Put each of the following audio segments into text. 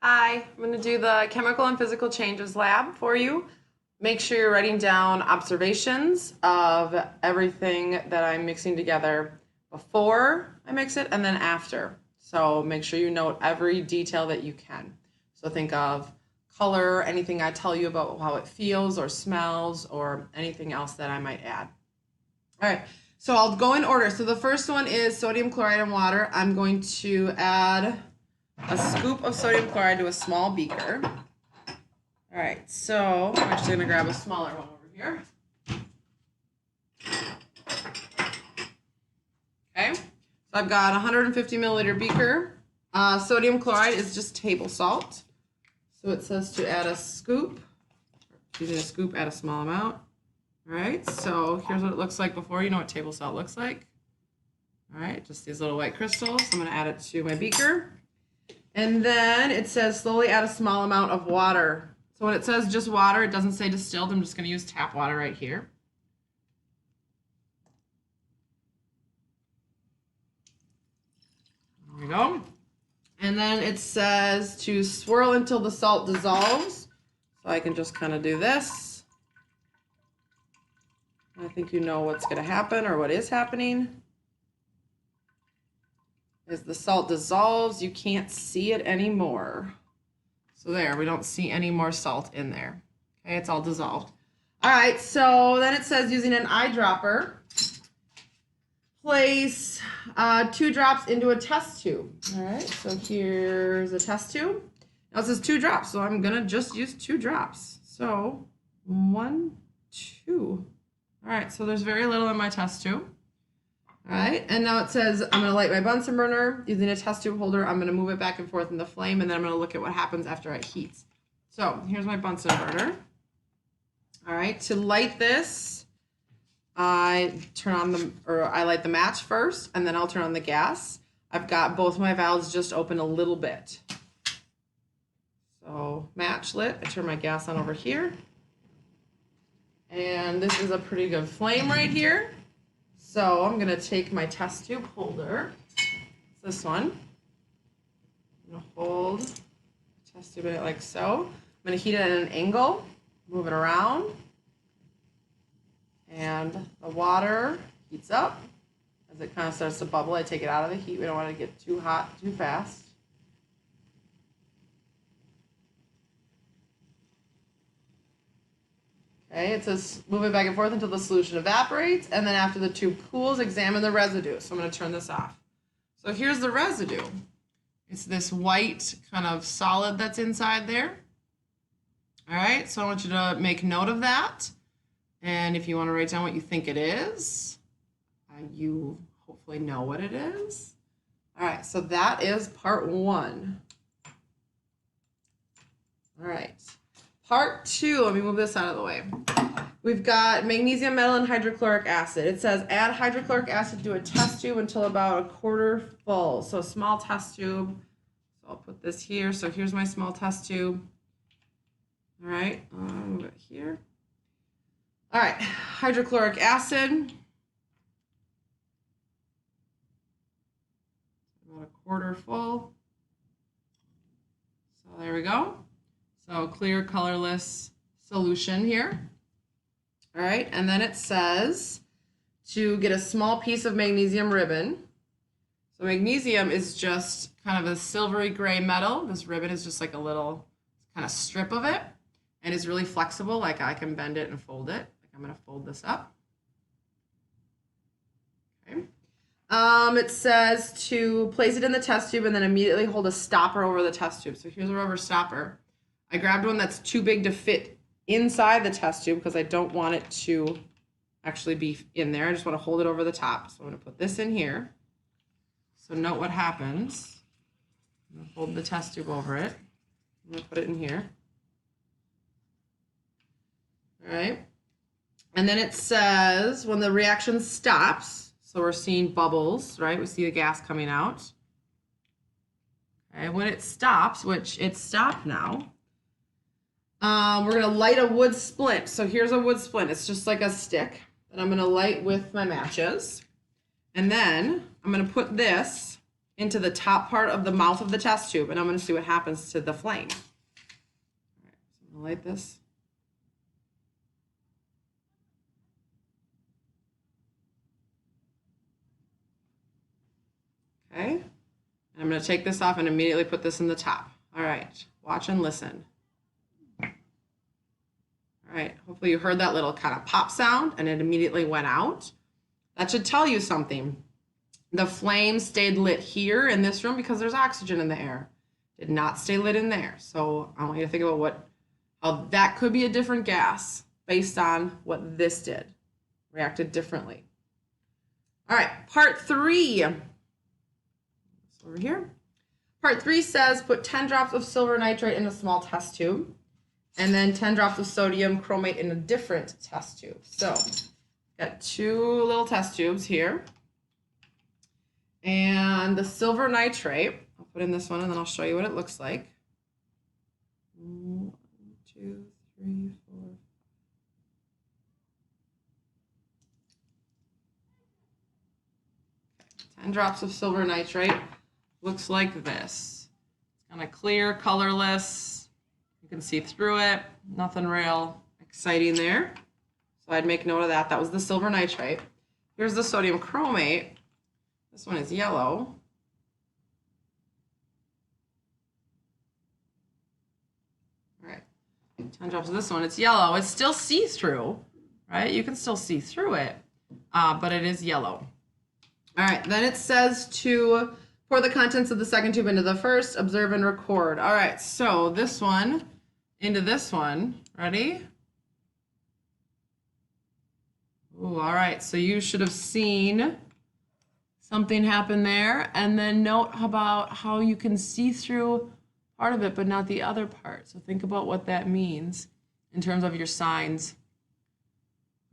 Hi, I'm going to do the chemical and physical changes lab for you. Make sure you're writing down observations of everything that I'm mixing together before I mix it and then after. So make sure you note every detail that you can. So think of color, anything I tell you about how it feels or smells, or anything else that I might add. All right, so I'll go in order. So the first one is sodium chloride and water. I'm going to add a scoop of sodium chloride to a small beaker. All right, so I'm actually going to grab a smaller one over here. Okay, so I've got a 150 milliliter beaker. Sodium chloride is just table salt. So it says to add a scoop. Using a scoop, add a small amount. All right, so here's what it looks like before. You know what table salt looks like. All right, just these little white crystals. I'm going to add it to my beaker. And then it says slowly add a small amount of water. So when it says just water, it doesn't say distilled. I'm just going to use tap water right here. There we go. And then it says to swirl until the salt dissolves. So I can just kind of do this. I think you know what's going to happen or what is happening. As the salt dissolves, you can't see it anymore. So there, we don't see any more salt in there. Okay, it's all dissolved. All right, so then it says using an eyedropper, place 2 drops into a test tube. All right, so here's a test tube. Now it says 2 drops, so I'm gonna just use 2 drops. So 1, 2. All right, so there's very little in my test tube. All right, and now it says I'm going to light my Bunsen burner using a test tube holder. I'm going to move it back and forth in the flame, and then I'm going to look at what happens after it heats. So here's my Bunsen burner. All right, to light this, I light the match first, and then I'll turn on the gas. I've got both my valves just open a little bit. So match lit. I turn my gas on over here, and this is a pretty good flame right here. So I'm going to take my test tube holder, it's this one, I'm going to hold the test tube in it like so. I'm going to heat it at an angle, move it around, and the water heats up. As it kind of starts to bubble, I take it out of the heat. We don't want to get too hot too fast. Okay, it says move it back and forth until the solution evaporates, and then after the tube cools, examine the residue. So I'm going to turn this off. So here's the residue. It's this white kind of solid that's inside there. All right, so I want you to make note of that. And if you want to write down what you think it is, you hopefully know what it is. All right, so that is part 1. All right. Part 2, let me move this out of the way. We've got magnesium metal and hydrochloric acid. It says add hydrochloric acid to a test tube until about 1/4 full. So a small test tube. So I'll put this here. So here's my small test tube. All right, move it here. All right, hydrochloric acid. About 1/4 full. So there we go. So clear, colorless solution here. All right, and then it says to get a small piece of magnesium ribbon. So magnesium is just kind of a silvery gray metal. This ribbon is just like a little kind of strip of it, and it's really flexible. Like I can bend it and fold it. Like I'm gonna fold this up. Okay. It says to place it in the test tube and then immediately hold a stopper over the test tube. So here's a rubber stopper. I grabbed one that's too big to fit inside the test tube because I don't want it to actually be in there. I just want to hold it over the top. So I'm going to put this in here. So note what happens. I'm going to hold the test tube over it. I'm going to put it in here. All right. And then it says when the reaction stops, so we're seeing bubbles, right? We see the gas coming out. Okay, when it stops, which it stopped now, we're going to light a wood splint. So here's a wood splint. It's just like a stick that I'm going to light with my matches. And then I'm going to put this into the top part of the mouth of the test tube, and I'm going to see what happens to the flame. All right, so I'm going to light this. Okay, and I'm going to take this off and immediately put this in the top. All right, watch and listen. All right, hopefully you heard that little kind of pop sound and it immediately went out. That should tell you something. The flame stayed lit here in this room because there's oxygen in the air. Did not stay lit in there. So I want you to think about how that could be a different gas based on what this did. Reacted differently. All right, part 3. Over here. Part 3 says put 10 drops of silver nitrate in a small test tube and then 10 drops of sodium chromate in a different test tube. So got 2 little test tubes here. And the silver nitrate, I'll put in this one and then I'll show you what it looks like. 1, 2, 3, 4. 10 drops of silver nitrate looks like this. It's kind of clear, colorless. You can see through it. Nothing real exciting there. So I'd make note of that. That was the silver nitrate. Here's the sodium chromate. This one is yellow. All right, 10 drops of this one. It's yellow. It's still see-through, right? You can still see through it, but it is yellow. All right, then it says to pour the contents of the second tube into the first, observe and record. All right, so this one into this one. Ready? Ooh, all right, so you should have seen something happen there, and then note about how you can see through part of it but not the other part. So think about what that means in terms of your signs.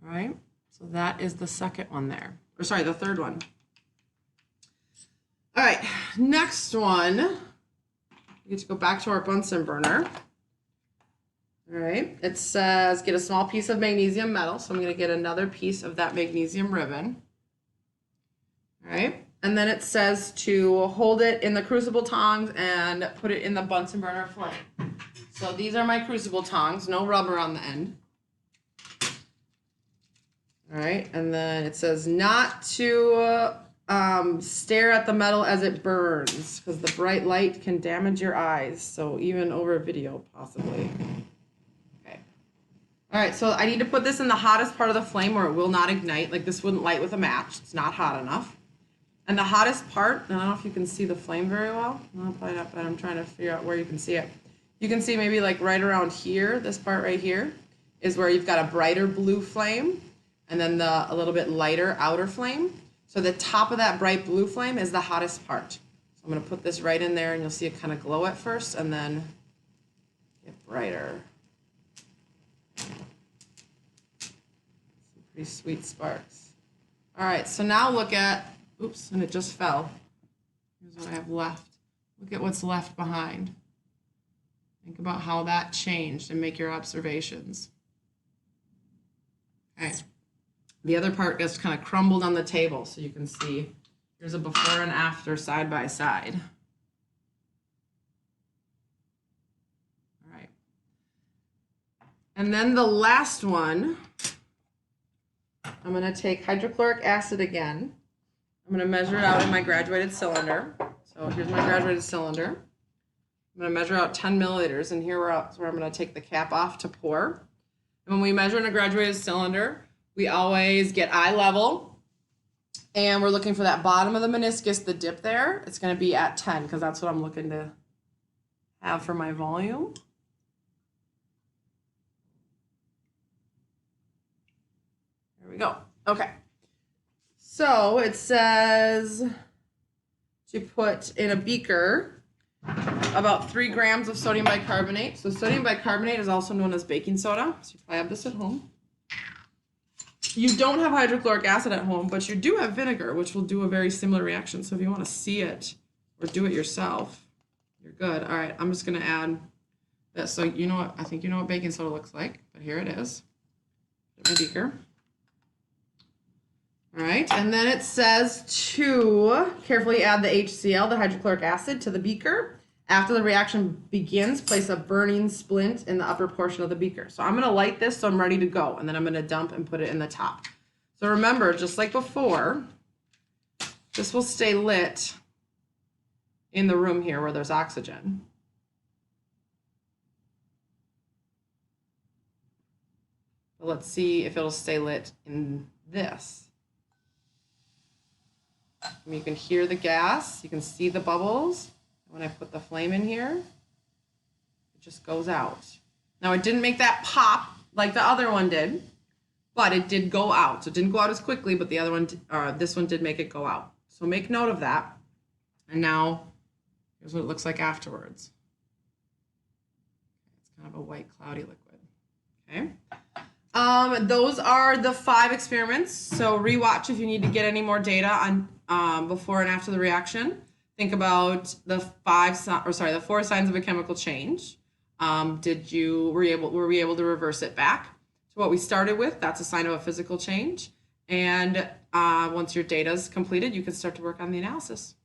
All right, so that is the second one there, or sorry, the third one. All right, next one, we get to go back to our Bunsen burner. All right, it says get a small piece of magnesium metal, so I'm going to get another piece of that magnesium ribbon. All right, and then it says to hold it in the crucible tongs and put it in the Bunsen burner flame. So these are my crucible tongs, no rubber on the end. All right, and then it says not to stare at the metal as it burns because the bright light can damage your eyes, so even over video possibly. Okay. All right, so I need to put this in the hottest part of the flame where it will not ignite. Like this wouldn't light with a match. It's not hot enough. And the hottest part, I don't know if you can see the flame very well. No, probably not, but I'm trying to figure out where you can see it. You can see maybe like right around here, this part right here, is where you've got a brighter blue flame and then a little bit lighter outer flame. So the top of that bright blue flame is the hottest part. So I'm going to put this right in there and you'll see it kind of glow at first and then get brighter. Some pretty sweet sparks. All right, so now look at, oops, and it just fell. Here's what I have left. Look at what's left behind. Think about how that changed and make your observations. Okay. The other part gets kind of crumbled on the table, so you can see here's a before and after side by side. All right. And then the last one, I'm going to take hydrochloric acid again. I'm going to measure it out in my graduated cylinder. So here's my graduated cylinder. I'm going to measure out 10 milliliters, and here is where I'm going to take the cap off to pour. And when we measure in a graduated cylinder, we always get eye level, and we're looking for that bottom of the meniscus, the dip there. It's going to be at 10 because that's what I'm looking to have for my volume. There we go. Okay. So it says to put in a beaker about 3 grams of sodium bicarbonate. So sodium bicarbonate is also known as baking soda. So you probably have this at home. You don't have hydrochloric acid at home, but you do have vinegar, which will do a very similar reaction. So if you want to see it or do it yourself, you're good. All right, I'm just going to add this. So you know what, I think you know what baking soda looks like, but here it is. Put it in my beaker. All right, and then it says to carefully add the HCl, the hydrochloric acid, to the beaker. After the reaction begins, place a burning splint in the upper portion of the beaker. So I'm going to light this so I'm ready to go, and then I'm going to dump and put it in the top. So remember, just like before, this will stay lit in the room here where there's oxygen. But let's see if it'll stay lit in this. And you can hear the gas, you can see the bubbles. When I put the flame in here, it just goes out. Now it didn't make that pop like the other one did, but it did go out. So it didn't go out as quickly, but the other one, this one did make it go out. So make note of that. And now here's what it looks like afterwards. It's kind of a white cloudy liquid. Okay. Those are the 5 experiments. So rewatch if you need to get any more data on before and after the reaction. Think about the 4 signs of a chemical change. Were we able to reverse it back to what we started with? That's a sign of a physical change. And once your data is completed, you can start to work on the analysis.